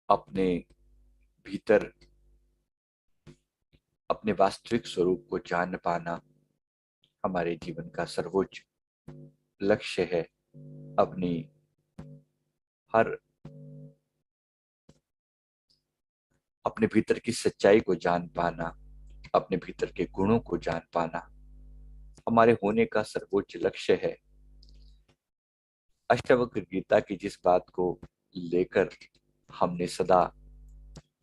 अपने भीतर अपने वास्तविक स्वरूप को जान पाना हमारे जीवन का सर्वोच्च लक्ष्य है। अपनी हर अपने भीतर की सच्चाई को जान पाना, अपने भीतर के गुणों को जान पाना हमारे होने का सर्वोच्च लक्ष्य है। अष्टावक्र गीता की जिस बात को लेकर हमने सदा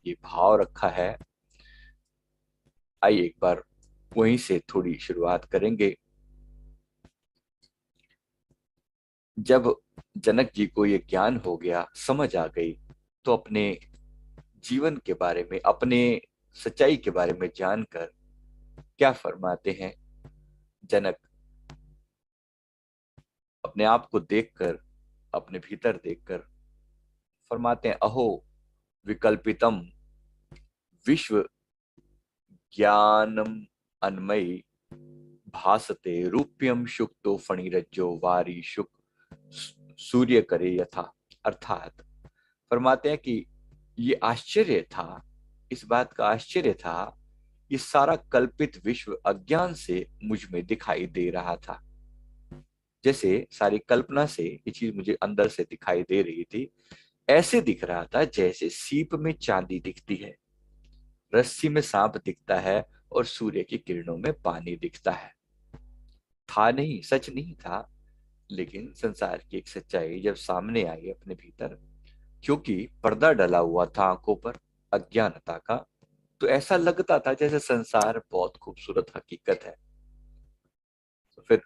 ये भाव रखा है, आइए एक बार वहीं से थोड़ी शुरुआत करेंगे। जब जनक जी को ये ज्ञान हो गया, समझ आ गई, तो अपने जीवन के बारे में, अपने सच्चाई के बारे में जानकर क्या फरमाते हैं जनक? अपने आप को देखकर, अपने भीतर देखकर फरमाते हैं, अहो विकल्पितम विश्व ज्ञानम अन्मयी भासते रूप्यम शुक्तो फणिरज्जो वारी शुक सूर्य करे यथा। अर्थात फरमाते हैं कि ये आश्चर्य था, इस बात का आश्चर्य था, ये सारा कल्पित विश्व अज्ञान से मुझ में दिखाई दे रहा था। जैसे सारी कल्पना से ये चीज मुझे अंदर से दिखाई दे रही थी, ऐसे दिख रहा था जैसे सीप में चांदी दिखती है, रस्सी में सांप दिखता है और सूर्य की किरणों में पानी दिखता है। था नहीं, सच नहीं था, लेकिन संसार की एक सच्चाई जब सामने आई अपने भीतर, क्योंकि पर्दा डला हुआ था आंखों पर अज्ञानता का, तो ऐसा लगता था जैसे संसार बहुत खूबसूरत हकीकत है। तो फिर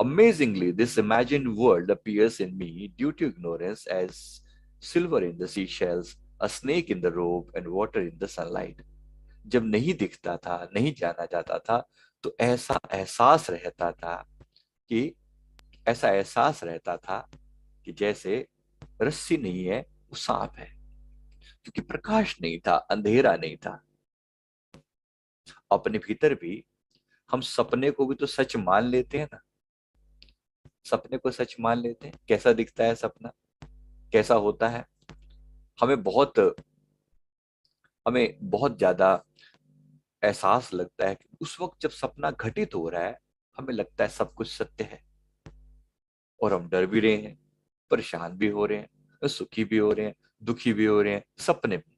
amazingly this imagined world appears in me due to ignorance as silver in the seashells, a snake in the robe and water in the sunlight। जब नहीं दिखता था, नहीं जाना जाता था, तो कि ऐसा एहसास रहता था कि जैसे रस्सी नहीं है, वो सांप है, क्योंकि प्रकाश नहीं था, अंधेरा नहीं था। अपने भीतर भी हम सपने को भी तो सच मान लेते हैं ना, सपने को सच मान लेते हैं। कैसा दिखता है सपना, कैसा होता है? हमें बहुत हमें बहुत ज्यादा एहसास लगता है कि उस वक्त जब सपना घटित हो रहा है, हमें लगता है सब कुछ सत्य है, और हम डर भी रहे हैं, परेशान भी हो रहे हैं, सुखी भी हो रहे हैं, दुखी भी हो रहे हैं, सपने में।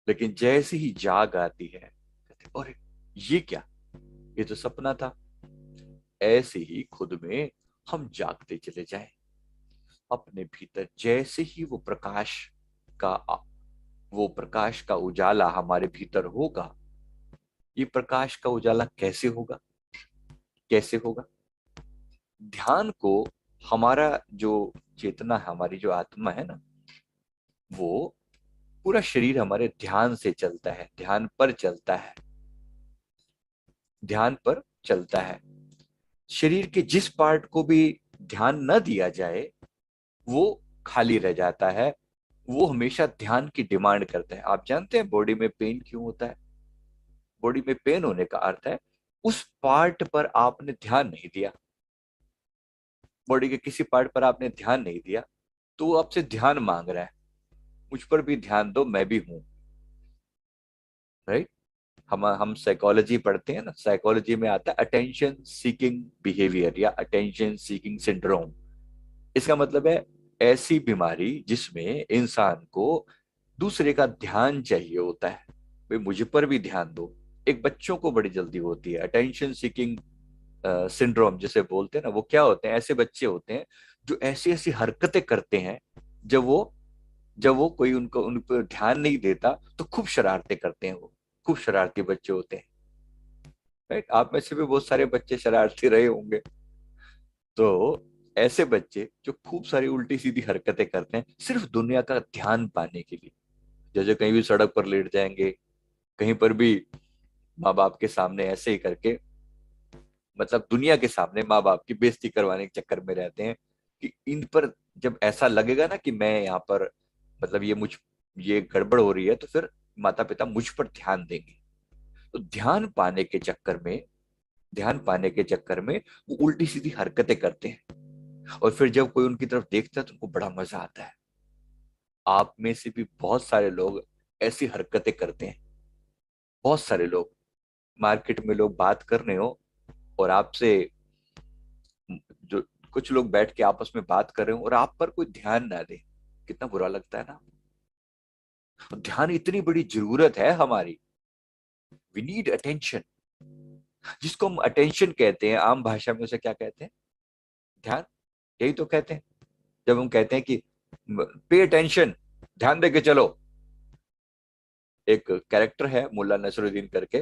लेकिन जैसे ही जाग आती है, कहते अरे ये क्या, ये तो सपना था। ऐसे ही खुद में हम जागते चले जाएं, अपने भीतर जैसे ही का वो प्रकाश का उजाला हमारे भीतर होगा। ये प्रकाश का उजाला कैसे होगा, कैसे होगा? ध्यान को, हमारा जो चेतना है, हमारी जो आत्मा है ना, वो पूरा शरीर हमारे ध्यान से चलता है, ध्यान पर चलता है, ध्यान पर चलता है। शरीर के जिस पार्ट को भी ध्यान न दिया जाए, वो खाली रह जाता है। वो हमेशा ध्यान की डिमांड करते हैं। आप जानते हैं बॉडी में पेन क्यों होता है? बॉडी में पेन होने का अर्थ है उस पार्ट पर आपने ध्यान नहीं दिया, बॉडी के किसी पार्ट पर आपने ध्यान नहीं दिया, तो वो आपसे ध्यान मांग रहा है, मुझ पर भी ध्यान दो, मैं भी हूं। राइट? हम साइकोलॉजी पढ़ते हैं ना, साइकोलॉजी में आता है अटेंशन सीकिंग बिहेवियर या अटेंशन सीकिंग सिंड्रोम। इसका मतलब है ऐसी बीमारी जिसमें इंसान को दूसरे का ध्यान चाहिए होता है। भाई मुझ पर भी ध्यान दो। एक बच्चों को बड़ी जल्दी होती है अटेंशन सीकिंग सिंड्रोम जिसे बोलते हैं ना। वो क्या होते हैं? ऐसे बच्चे होते हैं जो ऐसी ऐसी हरकतें करते हैं, जब वो जब वो कोई उनको उन पर ध्यान नहीं देता, तो खूब शरारतें करते हैं। वो खूब शरारती बच्चे होते हैं। राइट? आप में से भी बहुत सारे बच्चे शरारती रहे होंगे। तो ऐसे बच्चे जो खूब सारी उल्टी सीधी हरकतें करते हैं सिर्फ दुनिया का ध्यान पाने के लिए, जैसे कहीं भी सड़क पर लेट जाएंगे, कहीं पर भी माँ बाप के सामने ऐसे ही करके, मतलब दुनिया के सामने माँ बाप की बेइज्जती करवाने के चक्कर में रहते हैं, कि इन पर जब ऐसा लगेगा ना कि मैं यहाँ पर, मतलब ये गड़बड़ हो रही है, तो फिर माता पिता मुझ पर ध्यान देंगे। तो ध्यान पाने के चक्कर में वो उल्टी सीधी हरकतें करते हैं, और फिर जब कोई उनकी तरफ देखता है तो उनको बड़ा मजा आता है। आप में से भी बहुत सारे लोग ऐसी हरकतें करते हैं। बहुत सारे लोग, मार्केट में लोग बात कर रहे हो और आपसे, जो कुछ लोग बैठ के आपस में बात कर रहे हो और आप पर कोई ध्यान ना दे, कितना बुरा लगता है ना। तो ध्यान इतनी बड़ी जरूरत है हमारी। We need attention. जिसको हम अटेंशन कहते हैं, आम भाषा में उसे क्या कहते हैं? ध्यान। यही तो कहते हैं। जब हम कहते हैं कि पे अटेंशन, ध्यान दे के चलो। एक कैरेक्टर है मुल्ला नसरुद्दीन करके,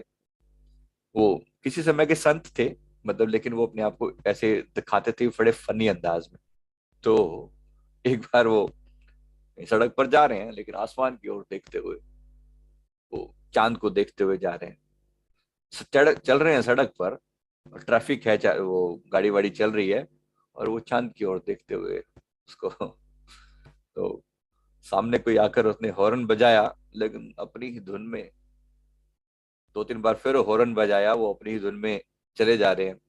वो किसी समय के संत थे, मतलब, लेकिन वो अपने आप को ऐसे दिखाते थे बड़े फनी अंदाज में। तो एक बार वो सड़क पर जा रहे हैं, लेकिन आसमान की ओर देखते हुए, वो चांद को देखते हुए जा रहे हैं। चल रहे हैं सड़क पर, और ट्रैफिक है, वो गाड़ी वाड़ी चल रही है, और वो चांद की ओर देखते हुए उसको तो सामने कोई आकर उसने हॉर्न बजाया, लेकिन अपनी ही धुन में। दो तीन बार फिर हॉर्न बजाया, वो अपनी ही धुन में चले जा रहे हैं।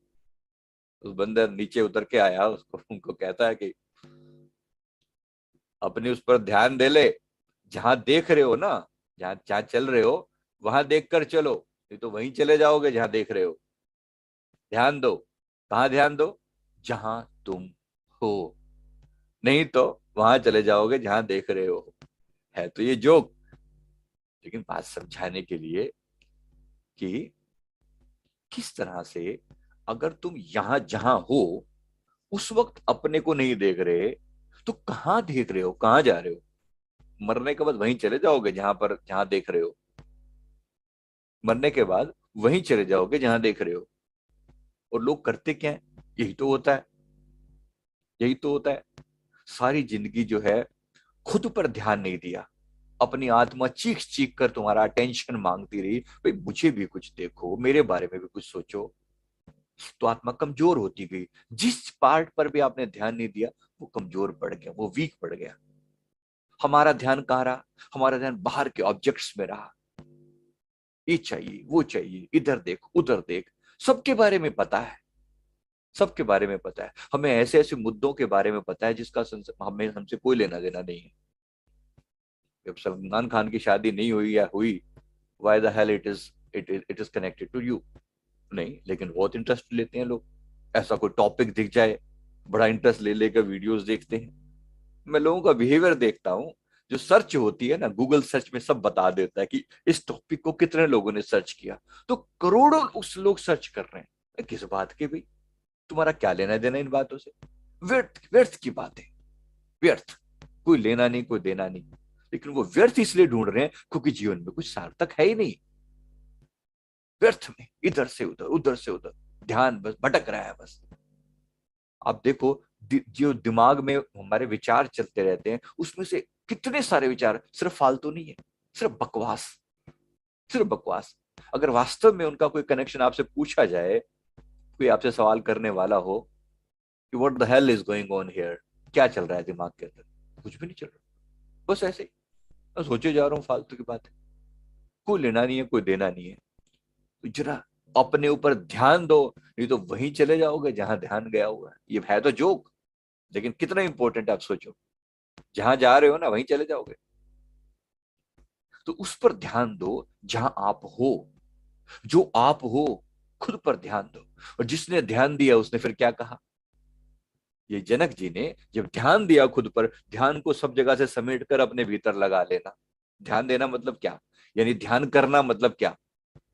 उस बंदर नीचे उतर के आया, उसको उनको कहता है कि अपने उस पर ध्यान दे ले, जहां देख रहे हो ना, जहां जहां चल रहे हो वहां देख कर चलो, नहीं तो वहीं चले जाओगे जहां देख रहे हो। ध्यान दो। कहाँ ध्यान दो? जहां तुम हो, नहीं तो वहां चले जाओगे जहां देख रहे हो। है तो ये जोक, लेकिन बात समझाने के लिए कि किस तरह से, अगर तुम यहां जहां हो उस वक्त अपने को नहीं देख रहे, तो कहाँ देख रहे हो, कहाँ जा रहे हो? मरने के बाद वहीं चले जाओगे जहां देख रहे हो। मरने के बाद वहीं चले जाओगे जहां देख रहे हो। और लोग करते क्या है? यही तो होता है। यही तो होता है। सारी जिंदगी जो है, खुद पर ध्यान नहीं दिया। अपनी आत्मा चीख चीख कर तुम्हारा अटेंशन मांगती रही, भाई मुझे भी कुछ देखो, मेरे बारे में भी कुछ सोचो। तो आत्मा कमजोर होती गई। जिस पार्ट पर भी आपने ध्यान नहीं दिया, वो कमजोर पड़ गया, वो वीक पड़ गया। हमारा ध्यान कहाँ रहा? हमारा ध्यान बाहर के ऑब्जेक्ट्स में रहा। ये चाहिए, वो चाहिए, इधर देख उधर देख। सबके बारे में पता है। सबके बारे में पता है। हमें ऐसे ऐसे मुद्दों के बारे में पता है जिसका हमें हमसे कोई लेना देना नहीं है। जब सलमान खान की शादी नहीं हुई या हुई, why the hell it is connected to you? नहीं, लेकिन बहुत इंटरेस्ट लेते हैं लोग। ऐसा कोई टॉपिक दिख जाए, बड़ा इंटरेस्ट ले लेकर वीडियोस देखते हैं। मैं लोगों का बिहेवियर देखता हूँ। जो सर्च होती है ना, गूगल सर्च में सब बता देता है कि इस टॉपिक को कितने लोगों ने सर्च किया। तो करोड़ों उस लोग सर्च कर रहे हैं, किस बात के भाई? तुम्हारा क्या लेना देना इन बातों से? व्यर्थ व्यर्थ की बातें। व्यर्थ। कोई लेना नहीं, कोई देना नहीं। लेकिन वो व्यर्थ इसलिए ढूंढ रहे हैं क्योंकि जीवन में कुछ सार्थक है ही नहीं। व्यर्थ में इधर से उधर, उधर से उधर ध्यान बस भटक रहा है बस। आप देखो, जो दिमाग में हमारे विचार चलते रहते हैं, उसमें से कितने सारे विचार सिर्फ फालतू नहीं है, सिर्फ बकवास। सिर्फ बकवास। अगर वास्तव में उनका कोई कनेक्शन आपसे पूछा जाए, कोई आपसे सवाल करने वाला हो कि what the hell is going on here, क्या चल रहा है दिमाग के अंदर? कुछ भी नहीं चल रहा। बस ऐसे ही मैं सोचे जा रहा हूँ फालतू की बात है। कोई लेना नहीं है, कोई देना नहीं है। तो जरा अपने ऊपर ध्यान दो, नहीं तो वहीं चले जाओगे जहां ध्यान गया हुआ है। ये है तो जोक, लेकिन कितना इंपॉर्टेंट आप सोचो। जहां जा रहे हो ना, वहीं चले जाओगे। तो उस पर ध्यान दो जहां आप हो। जो आप हो, खुद पर ध्यान दो। और जिसने ध्यान दिया उसने फिर क्या कहा? ये जनक जी ने जब ध्यान दिया खुद पर, ध्यान को सब जगह से समेट कर अपने भीतर लगा लेना। ध्यान देना मतलब क्या? यानी ध्यान करना मतलब क्या?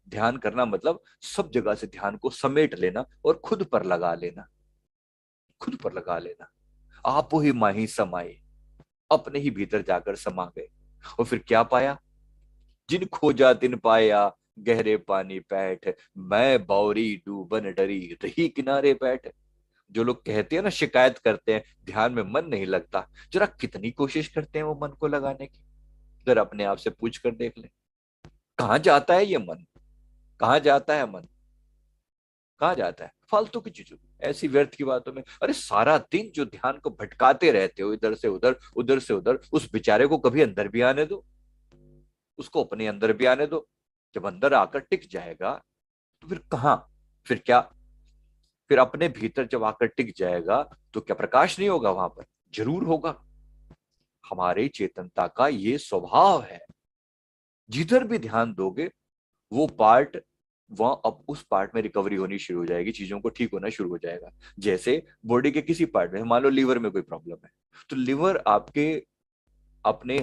ध्यान करना मतलब सब जगह से ध्यान को समेट लेना और खुद पर लगा लेना। खुद पर लगा लेना। आप ही माही समाये, अपने ही भीतर जाकर समा गए। और फिर क्या पाया? जिन खोजा तिन पाया, गहरे पानी पैठ, मैं बावरी डूबन डरी रही किनारे बैठ। जो लोग कहते हैं ना, शिकायत करते हैं ध्यान में मन नहीं लगता, जरा कितनी कोशिश करते हैं वो मन को लगाने की। जरा अपने आप से पूछ कर देख ले, कहाँ जाता है ये मन? कहाँ जाता है मन? कहाँ जाता है फालतू की चीजों, ऐसी व्यर्थ की बातों में? अरे सारा दिन जो ध्यान को भटकाते रहते हो इधर से उधर, उधर से उधर, उस बेचारे को कभी अंदर भी आने दो। उसको अपने अंदर भी आने दो। जब अंदर आकर टिक जाएगा, तो फिर कहाँ, फिर क्या? फिर अपने भीतर जब आकर टिक जाएगा, तो क्या प्रकाश नहीं होगा वहां पर? जरूर होगा। हमारे चेतनता का ये स्वभाव है। जिधर भी ध्यान दोगे वो पार्ट, वहां अब उस पार्ट में रिकवरी होनी शुरू हो जाएगी, चीजों को ठीक होना शुरू हो जाएगा। जैसे बॉडी के किसी पार्ट में, मान लो लीवर में कोई प्रॉब्लम है, तो लीवर आपके अपने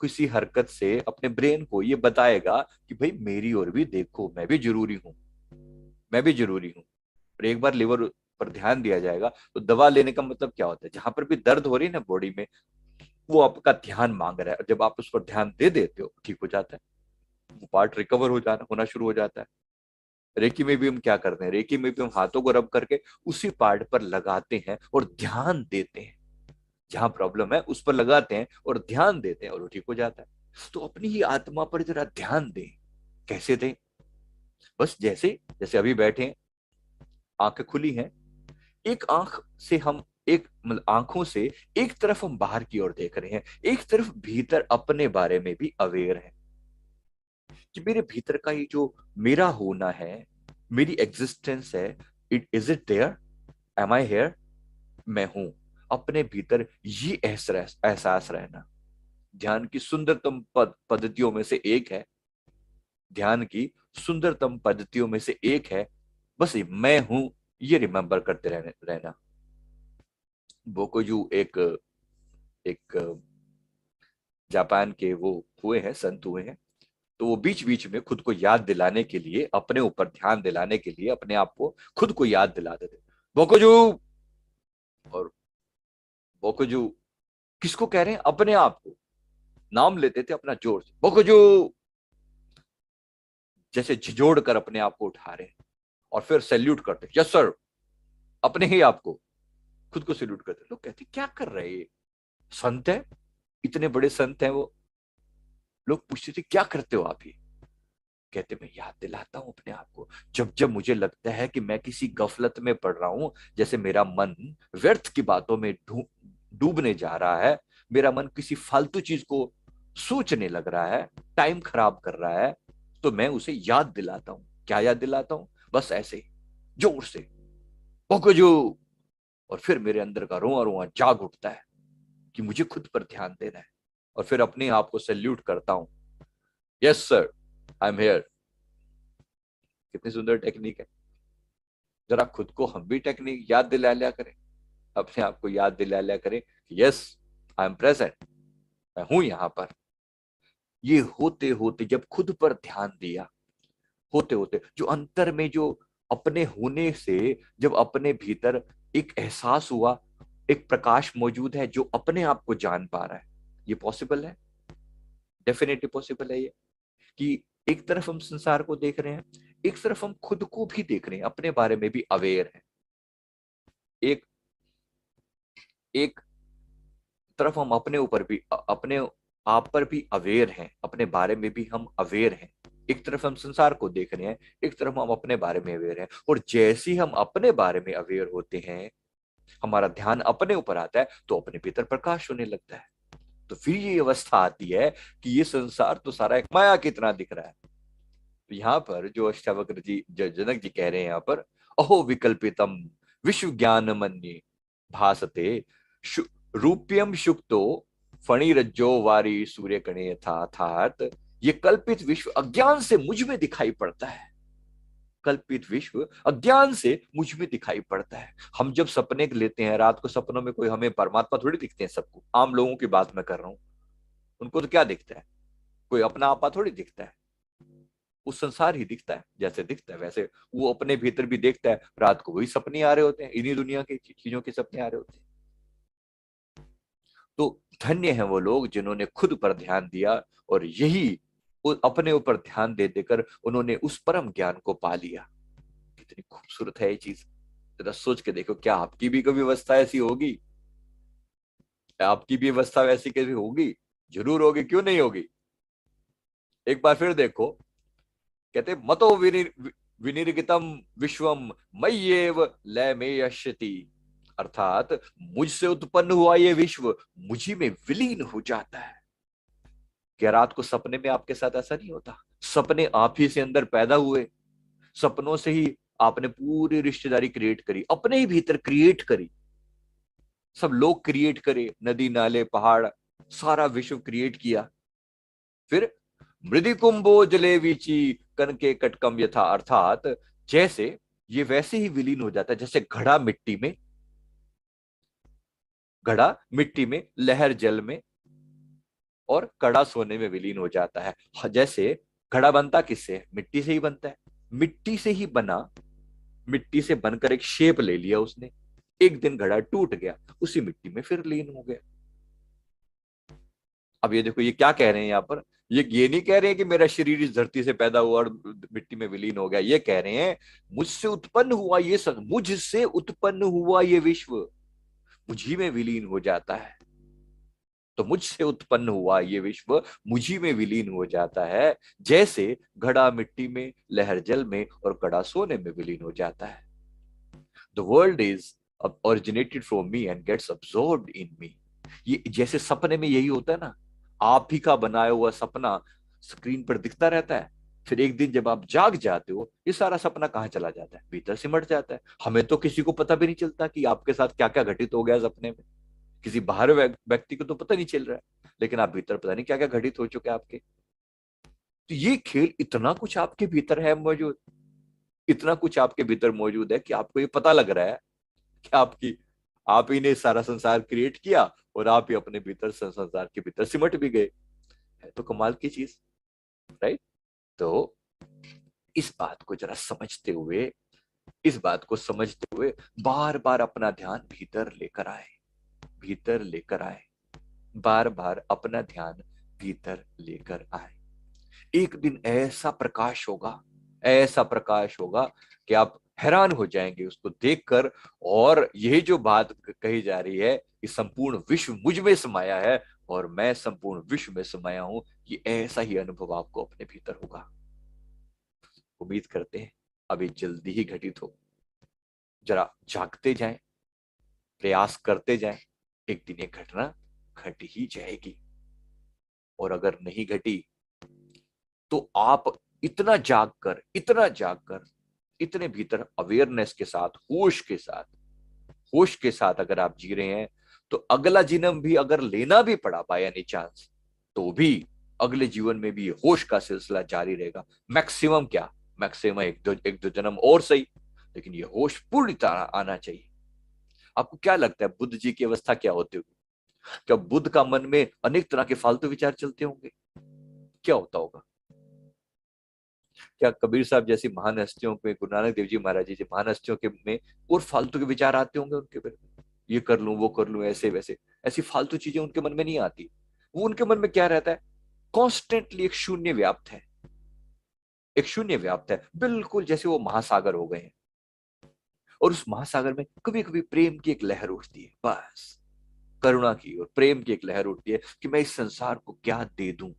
किसी हरकत से अपने ब्रेन को ये बताएगा कि भाई मेरी ओर भी देखो, मैं भी जरूरी हूं, मैं भी जरूरी हूं। और एक बार लिवर पर ध्यान दिया जाएगा तो दवा लेने का मतलब क्या होता है, जहां पर भी दर्द हो रही है ना बॉडी में, वो आपका ध्यान मांग रहा है, और जब आप उस पर ध्यान दे देते हो ठीक हो जाता है, वो पार्ट रिकवर हो जाना होना शुरू हो जाता है। रेकी में भी हम क्या करते हैं, रेकी में भी हम हाथों को रब करके उसी पार्ट पर लगाते हैं और ध्यान देते हैं, जहां प्रॉब्लम है उस पर लगाते हैं और ध्यान देते हैं और वो ठीक हो जाता है। तो अपनी ही आत्मा पर जरा ध्यान दें। कैसे दें? बस जैसे जैसे अभी बैठे हैं, आंखें खुली हैं, एक आंख से हम एक मतलब आंखों से एक तरफ हम बाहर की ओर देख रहे हैं, एक तरफ भीतर अपने बारे में भी अवेयर है कि मेरे भीतर का ये जो मेरा होना है, मेरी एग्जिस्टेंस है, it is it there, am I here, मैं हूं। अपने भीतर ये एहसास रहना ध्यान की सुंदरतम पद्धतियों में से एक है। ध्यान की सुंदरतम पद्धतियों में से एक है, बस ये मैं हूं, ये रिमेंबर करते रहना। बोकोजू एक एक जापान के वो हुए हैं, संत हुए हैं, तो वो बीच बीच में खुद को याद दिलाने के लिए, अपने ऊपर ध्यान दिलाने के लिए अपने आप को खुद को याद दिलाते थे, बोकोजू। और बोकोजू किसको कह रहे हैं? अपने आप को नाम लेते थे अपना जोर से, बोकोजू, जैसे झिझोड़ कर अपने आप को उठा रहे हैं, और फिर सैल्यूट करते, यस सर, अपने ही आप को खुद को सैल्यूट करते। लोग कहते क्या कर रहे हैं ये, संत है, इतने बड़े संत हैं वो। लोग पूछते थे क्या करते हो आप ये? कहते मैं याद दिलाता हूं अपने आप को, जब जब मुझे लगता है कि मैं किसी गफलत में पड़ रहा हूं, जैसे मेरा मन व्यर्थ की बातों में डूबने जा रहा है, मेरा मन किसी फालतू चीज को सोचने लग रहा है, टाइम खराब कर रहा है, तो मैं उसे याद दिलाता हूं। क्या याद दिलाता हूं? बस ऐसे ही जोर से, जो, और फिर मेरे अंदर का रोआ रोआ जाग उठता है कि मुझे खुद पर ध्यान देना है, और फिर अपने आप को सैल्यूट करता हूं, yes sir, I am here. कितनी सुंदर टेक्निक है। जरा खुद को हम भी टेक्निक याद दिला लिया करें, अपने आप को याद दिला लिया करें, यस आई एम प्रेजेंट, मैं हूं यहां पर। ये होते होते जब खुद पर ध्यान दिया, होते होते जो अंतर में जो अपने होने से, जब अपने भीतर एक एहसास हुआ, एक प्रकाश मौजूद है जो अपने आप को जान पा रहा है, ये पॉसिबल है, डेफिनेटली पॉसिबल है ये। कि एक तरफ हम संसार को देख रहे हैं, एक तरफ हम खुद को भी देख रहे हैं, अपने बारे में भी अवेयर है। एक एक तरफ हम अपने ऊपर भी अपने आप पर भी अवेयर हैं, अपने बारे में भी हम अवेयर हैं। एक तरफ हम संसार को देख रहे हैं, एक तरफ हम अपने बारे में अवेयर हैं, और जैसे ही हम अपने बारे में अवेयर होते हैं, हमारा ध्यान अपने ऊपर आता है, तो अपने भीतर प्रकाश होने लगता है। तो फिर ये अवस्था आती है कि ये संसार तो सारा एक माया की तरह दिख रहा है। तो यहाँ पर जो अष्टावक्र जी, जो जनक जी कह रहे हैं यहाँ पर, अहो विकल्पितम विश्व ज्ञान मन्ये भासते रूप्यम शुक्तो फणिरज्जो वारी सूर्य कणे यथा, अर्थात ये कल्पित विश्व अज्ञान से मुझ में दिखाई पड़ता है। कल्पित विश्व अज्ञान से मुझ में दिखाई पड़ता है। हम जब सपने लेते हैं रात को, सपनों में कोई हमें परमात्मा थोड़ी दिखते हैं सबको, आम लोगों की बात मैं कर रहा हूं। उनको तो क्या दिखता है, कोई अपना आपा थोड़ी दिखता है, उस संसार ही दिखता है, जैसे दिखता है वैसे वो अपने भीतर भी देखता है। रात को वही सपने आ रहे होते हैं, इन्हीं दुनिया की चीजों के सपने आ रहे होते हैं। तो धन्य हैं वो लोग जिन्होंने खुद पर ध्यान दिया, और यही अपने ऊपर ध्यान दे देकर उन्होंने उस परम ज्ञान को पा लिया। कितनी खूबसूरत है ये चीज। जरा सोच के देखो, क्या आपकी भी कभी अवस्था ऐसी होगी? क्या आपकी भी अवस्था वैसी कभी होगी? जरूर होगी, क्यों नहीं होगी। एक बार फिर देखो, कहते मतो विनिर्गितम विश्वम मय्येव लयमेयष्यति, अर्थात मुझसे उत्पन्न हुआ ये विश्व मुझी में विलीन हो जाता है। क्या रात को सपने में आपके साथ ऐसा नहीं होता? सपने आप ही से अंदर पैदा हुए, सपनों से ही आपने पूरी रिश्तेदारी क्रिएट करी, अपने ही भीतर क्रिएट करी, सब लोग क्रिएट करे, नदी नाले पहाड़, सारा विश्व क्रिएट किया। फिर मृदि कुंभो जले वीची कनके कटकम यथा, अर्थात जैसे ये वैसे ही विलीन हो जाता है जैसे घड़ा मिट्टी में, लहर जल में और कड़ा सोने में विलीन हो जाता है। जैसे घड़ा बनता किससे है? मिट्टी से ही बनता है। मिट्टी से ही बना, मिट्टी से बनकर एक शेप ले लिया उसने, एक दिन घड़ा टूट गया, उसी मिट्टी में फिर लीन हो गया। अब ये देखो, ये क्या कह रहे हैं यहाँ पर, ये नहीं कह रहे हैं कि मेरा शरीर इस धरती से पैदा हुआ और मिट्टी में विलीन हो गया, ये कह रहे हैं मुझसे उत्पन्न हुआ ये सब, मुझसे उत्पन्न हुआ ये विश्व मुझी में विलीन हो जाता है। तो मुझसे उत्पन्न हुआ ये विश्व मुझी में विलीन हो जाता है, जैसे घड़ा मिट्टी में, लहर जल में और कड़ा सोने में विलीन हो जाता है। The world is originated from me and gets absorbed in me। ये जैसे सपने में यही होता है ना, आप ही का बनाया हुआ सपना स्क्रीन पर दिखता रहता है, फिर एक दिन जब आप जाग जाते हो ये सारा सपना कहाँ चला जाता है? भीतर सिमट जाता है। हमें तो किसी को पता भी नहीं चलता कि आपके साथ क्या क्या घटित हो गया सपने में, किसी बाहर व्यक्ति को तो पता नहीं चल रहा है, लेकिन आप भीतर पता नहीं क्या क्या घटित हो चुके हैं आपके। तो ये खेल, इतना कुछ आपके भीतर है मौजूद, इतना कुछ आपके भीतर मौजूद है कि आपको ये पता लग रहा है कि आप ही ने सारा संसार क्रिएट किया और आप ही अपने भीतर संसार के भीतर सिमट भी गए। है तो कमाल की चीज, राइट? तो इस बात को जरा समझते हुए, इस बात को समझते हुए बार बार अपना ध्यान भीतर लेकर आए, भीतर लेकर आए, बार बार अपना ध्यान भीतर लेकर आए। एक दिन ऐसा प्रकाश होगा, ऐसा प्रकाश होगा कि आप हैरान हो जाएंगे उसको देखकर। और यही जो बात कही जा रही है कि संपूर्ण विश्व मुझ में समाया है और मैं संपूर्ण विश्व में समाया हूं, कि ऐसा ही अनुभव आपको अपने भीतर होगा। उम्मीद करते हैं अभी जल्दी ही घटित हो। जरा जागते जाएं, प्रयास करते जाएं, एक दिन ये घटना घट ही जाएगी। और अगर नहीं घटी तो आप इतना जागकर, इतने भीतर अवेयरनेस के साथ, होश के साथ अगर आप जी रहे हैं, तो अगला जन्म भी अगर लेना भी पड़ा बाय एनी चांस, तो भी अगले जीवन में भी होश का सिलसिला जारी रहेगा। मैक्सिमम क्या, मैक्सिमम एक दो जन्म और सही, लेकिन ये होश पूरी तरह आना चाहिए। आपको क्या लगता है बुद्ध जी की अवस्था क्या होती होगी? क्या बुद्ध का मन में अनेक तरह के फालतू विचार चलते होंगे? क्या होता होगा? क्या कबीर साहब जैसी महान हस्तियों में, गुरु नानक देव जी महाराज जी महान हस्तियों के में और फालतू के विचार आते होंगे उनके बारे में? ये कर लूं, वो कर लूं, ऐसे वैसे, ऐसी फालतू चीजें उनके मन में नहीं आती। वो उनके मन में क्या रहता है? कॉन्स्टेंटली एक शून्य व्याप्त है, एक शून्य व्याप्त है, बिल्कुल जैसे वो महासागर हो गए हैं। और उस महासागर में कभी कभी प्रेम की एक लहर उठती है, बस करुणा की और प्रेम की एक लहर उठती है कि मैं इस संसार को क्या दे दूं,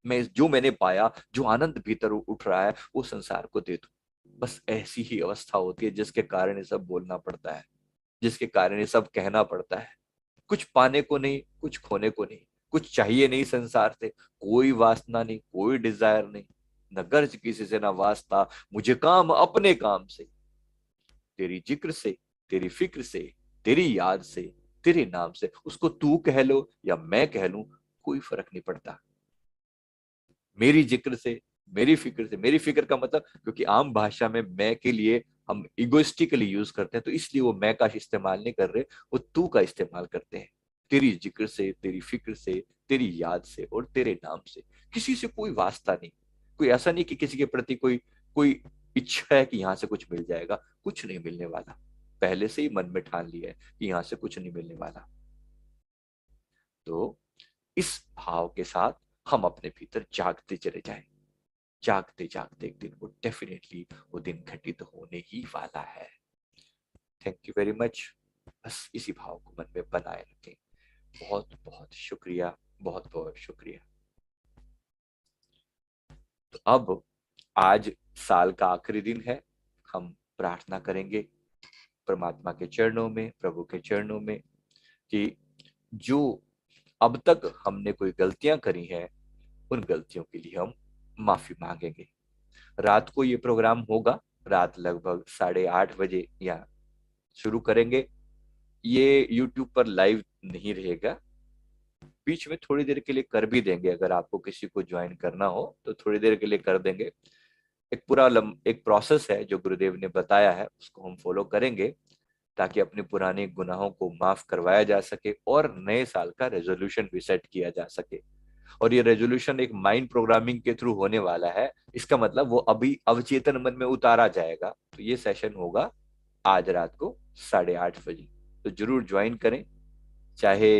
मैं जो मैंने पाया, जो आनंद भीतर उठ रहा है, वो संसार को दे दूं। बस ऐसी ही अवस्था होती है जिसके कारण ये सब बोलना पड़ता है, जिसके कारण ये सब कहना पड़ता है। कुछ पाने को नहीं, कुछ खोने को नहीं, कुछ चाहिए नहीं संसार से, कोई वासना नहीं, कोई डिजायर नहीं, न गर्ज किसी से, ना वास्ता, मुझे काम अपने काम से, तेरी जिक्र से, तेरी फिक्र से, तेरी याद से, तेरे नाम से। उसको तू कह लो या मैं कह लूं, कोई फर्क नहीं पड़ता। मेरी जिक्र से, मेरी फिक्र से, मेरी फिक्र का मतलब, क्योंकि आम भाषा में मैं के लिए हम इगोइस्टिकली यूज करते हैं, तो इसलिए वो मैं का इस्तेमाल नहीं कर रहे, वो तू का इस्तेमाल करते हैं। तेरी जिक्र से, तेरी फिक्र से, तेरी याद से और तेरे नाम से। किसी से कोई वास्ता नहीं, कोई ऐसा नहीं कि किसी के प्रति कोई कोई इच्छा है कि यहां से कुछ मिल जाएगा, कुछ नहीं मिलने वाला। पहले से ही मन में ठान लिया है कि यहां से कुछ नहीं मिलने वाला। तो इस भाव के साथ हम अपने भीतर जागते चले जाएं, जागते जागते एक दिन वो डेफिनेटली वो दिन घटित होने ही वाला है। Thank you very much. बस इसी भाव को मन में बनाए रखें। बहुत बहुत शुक्रिया, बहुत बहुत शुक्रिया। तो अब आज साल का आखिरी दिन है, हम प्रार्थना करेंगे परमात्मा के चरणों में, प्रभु के चरणों में, कि जो अब तक हमने कोई गलतियां करी हैं, उन गलतियों के लिए हम माफी मांगेंगे। रात को ये प्रोग्राम होगा, रात लगभग 8:30 बजे या शुरू करेंगे। ये YouTube पर लाइव नहीं रहेगा, बीच में थोड़ी देर के लिए कर भी देंगे, अगर आपको किसी को ज्वाइन करना हो तो थोड़ी देर के लिए कर देंगे। एक पूरा एक प्रोसेस है जो गुरुदेव ने बताया है, उसको हम फॉलो करेंगे ताकि अपने पुराने गुनाहों को माफ करवाया जा सके और नए साल का रेजोल्यूशन भी सेट किया जा सके। और ये रेजोल्यूशन एक माइंड प्रोग्रामिंग के थ्रू होने वाला है, इसका मतलब वो अभी अवचेतन मन में उतारा जाएगा। तो ये सेशन होगा आज रात को 8:30 बजे। तो जरूर ज्वाइन करें। चाहे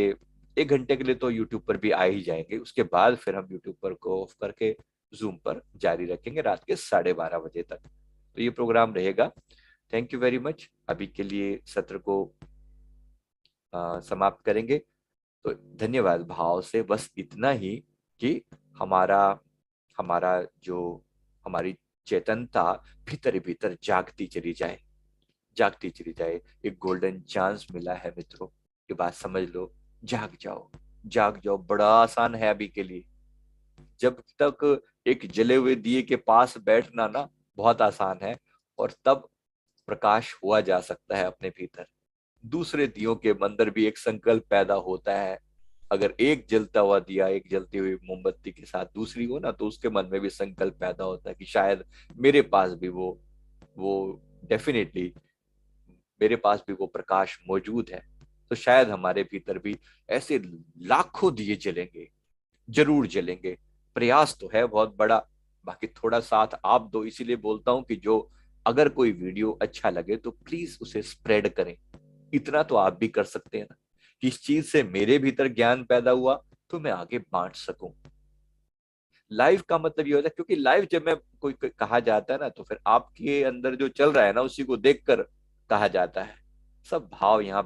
1 घंटे के लिए तो यूट्यूब पर भी आ ही जाएंगे, उसके बाद फिर हम यूट्यूब पर को ऑफ करके जूम पर जारी रखेंगे रात के 12:30 बजे तक। तो ये प्रोग्राम रहेगा। Thank you very much. अभी के लिए सत्र को समाप्त करेंगे। तो धन्यवाद भाव से बस इतना ही कि हमारा हमारा जो हमारी चेतनता भीतर ही भीतर जागती चली जाए, जागती चली जाए। एक गोल्डन चांस मिला है मित्रों, ये बात समझ लो। जाग जाओ, जाग जाओ, बड़ा आसान है अभी के लिए। जब तक एक जले हुए दिए के पास बैठना ना बहुत आसान है, और तब प्रकाश हुआ जा सकता है अपने भीतर। दूसरे दियों के अंदर भी एक संकल्प पैदा होता है। अगर एक जलता हुआ दिया एक जलती हुई मोमबत्ती के साथ दूसरी हो ना, तो उसके मन में भी संकल्प पैदा होता है कि शायद मेरे पास भी वो डेफिनेटली मेरे पास भी वो प्रकाश मौजूद है। तो शायद हमारे भीतर भी ऐसे लाखों दिए जलेंगे, जरूर जलेंगे। प्रयास तो है बहुत बड़ा, बाकी थोड़ा साथ आप दो। इसीलिए बोलता हूं कि जो अगर कोई वीडियो अच्छा लगे तो प्लीज उसे स्प्रेड करें। इतना तो आप भी कर सकते हैं ना कि इस चीज से मेरे भीतर ज्ञान पैदा हुआ तो मैं आगे बांट सकूं। लाइव का मतलब ये होता है, क्योंकि लाइव जब मैं कोई कहा जाता है ना, तो फिर आपके अंदर जो चल रहा है ना उसी को देखकर कहा जाता है। सब भाव यहाँ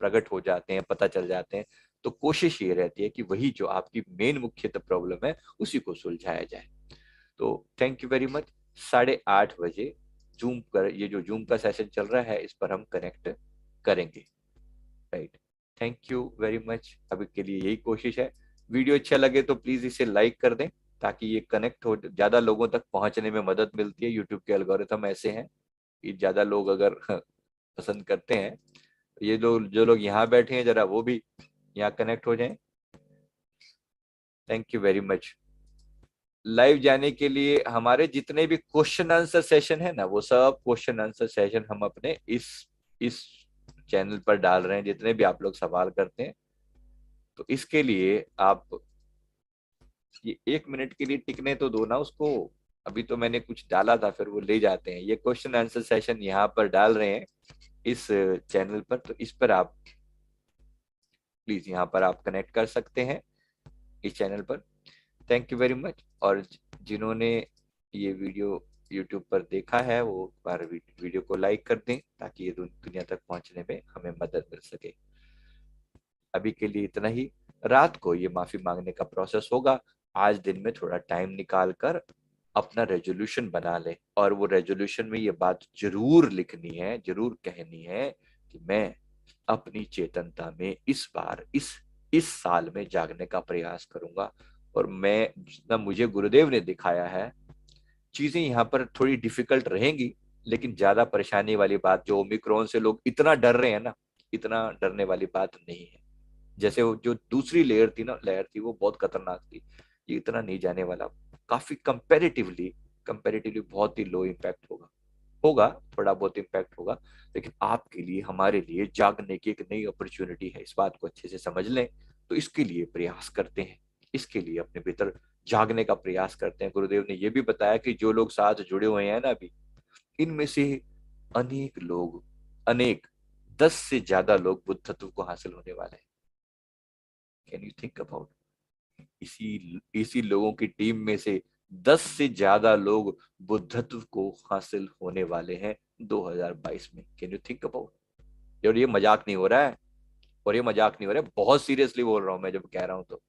प्रकट हो जाते हैं, पता चल जाते हैं। तो कोशिश ये रहती है कि वही जो आपकी मेन मुख्यतः प्रॉब्लम है उसी को सुलझाया जाए। तो थैंक यू वेरी मच। 8:30 बजे जूम कर, ये जो जूम का सेशन चल रहा है इस पर हम कनेक्ट करेंगे। Right. Thank you very much. अभी के लिए यही कोशिश है। वीडियो अच्छा लगे तो प्लीज इसे लाइक कर दें, ताकि ये कनेक्ट हो, ज्यादा लोगों तक पहुंचने में मदद मिलती है। यूट्यूब के एल्गोरिथम ऐसे हैं कि ज्यादा लोग अगर पसंद करते हैं, ये लोग जो लोग यहाँ बैठे हैं जरा वो भी यहाँ कनेक्ट हो जाएं। Thank you very much. Live जाने के लिए हमारे जितने भी क्वेश्चन आंसर सेशन है ना, वो सब क्वेश्चन आंसर सेशन हम अपने इस चैनल पर डाल रहे हैं। जितने भी आप लोग सवाल करते हैं, तो इसके लिए आप ये 1 मिनट के लिए टिकने तो दो ना उसको। अभी तो मैंने कुछ डाला था, फिर वो ले जाते हैं। ये क्वेश्चन आंसर सेशन यहाँ पर डाल रहे हैं इस चैनल पर, तो इस पर आप प्लीज यहाँ पर आप कनेक्ट कर सकते हैं इस चैनल पर। Thank you very much. और जिन्होंने ये वीडियो यूट्यूब पर देखा है वो बार वीडियो को लाइक कर दें, ताकि ये दुनिया तक पहुंचने में हमें मदद मिल सके। अभी के लिए इतना ही। रात को ये माफी मांगने का प्रोसेस होगा। आज दिन में थोड़ा टाइम निकाल कर अपना रेजोल्यूशन बना ले, और वो रेजोल्यूशन में ये बात जरूर लिखनी है, जरूर कहनी है कि मैं अपनी चेतनता में इस बार इस साल में जागने का प्रयास करूंगा। और मैं जितना मुझे गुरुदेव ने दिखाया है, चीजें यहाँ पर थोड़ी डिफिकल्ट रहेंगी, लेकिन ज्यादा परेशानी वाली बात, जो ओमिक्रॉन से लोग इतना डर रहे हैं ना, इतना डरने वाली बात नहीं है। जैसे वो जो दूसरी लेयर थी वो बहुत खतरनाक थी। ये इतना नहीं जाने वाला। काफी कंपेरेटिवली बहुत ही लो इम्पैक्ट होगा। होगा, थोड़ा बहुत इम्पैक्ट होगा, लेकिन आपके लिए हमारे लिए जागने की एक नई अपॉर्चुनिटी है। इस बात को अच्छे से समझ लें। तो इसके लिए प्रयास करते हैं, इसके लिए अपने भीतर जागने का प्रयास करते हैं। गुरुदेव ने यह भी बताया कि जो लोग साथ जुड़े हुए हैं ना अभी, इनमें से अनेक लोग, अनेक 10 से ज्यादा लोग बुद्धत्व को हासिल होने वाले हैं। कैन यू थिंक अबाउट, इसी इसी लोगों की टीम में से 10 से ज्यादा लोग बुद्धत्व को हासिल होने वाले हैं 2022 में। Can you think about. और ये मजाक नहीं हो रहा है, और ये मजाक नहीं हो रहा है, बहुत सीरियसली बोल रहा हूं मैं जब कह रहा हूं तो।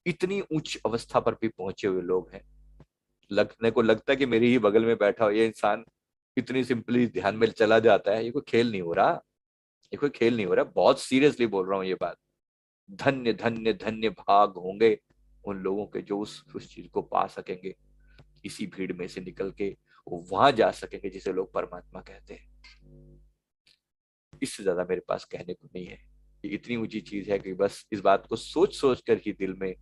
इतनी उच्च अवस्था पर भी पहुंचे हुए लोग हैं। लगने को लगता है कि मेरे ही बगल में बैठा हो ये इंसान इतनी सिंपली ध्यान में चला जाता है। ये कोई खेल नहीं हो रहा, ये कोई खेल नहीं हो रहा, बहुत सीरियसली बोल रहा हूँ ये बात। धन्य धन्य धन्य भाग होंगे उन लोगों के जो उस चीज को पा सकेंगे, इसी भीड़ में से निकल के वो वहां जा सकेंगे जिसे लोग परमात्मा कहते हैं। इससे ज्यादा मेरे पास कहने को नहीं है। ये इतनी ऊंची चीज है कि बस इस बात को सोच सोच कर ही दिल में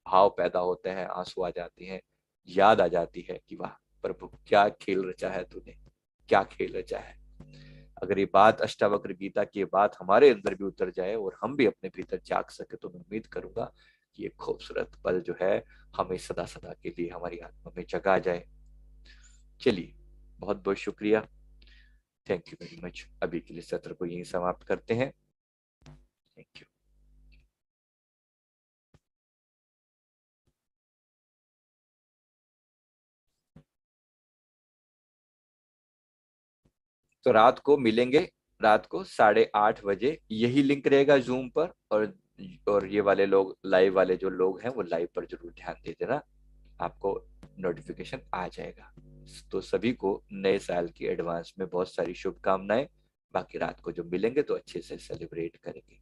भाव पैदा होते हैं, आंसू आ जाती हैं, याद आ जाती है कि वाह प्रभु, क्या खेल रचा है तूने, क्या खेल रचा है। अगर ये बात अष्टावक्र गीता की, ये बात हमारे अंदर भी उतर जाए और हम भी अपने भीतर जाग सके, तो मैं उम्मीद करूंगा कि ये खूबसूरत पल जो है हमें सदा सदा के लिए हमारी आत्मा में जगा जाए। चलिए, बहुत बहुत शुक्रिया, थैंक यू वेरी मच। अभी के लिए सत्र को यहीं समाप्त करते हैं। Thank you. तो रात को मिलेंगे, रात को 8:30 बजे, यही लिंक रहेगा जूम पर। और ये वाले लोग, लाइव वाले जो लोग हैं, वो लाइव पर जरूर ध्यान दे देना, आपको नोटिफिकेशन आ जाएगा। तो सभी को नए साल की एडवांस में बहुत सारी शुभकामनाएं। बाकी रात को जब मिलेंगे तो अच्छे से सेलिब्रेट करेंगे।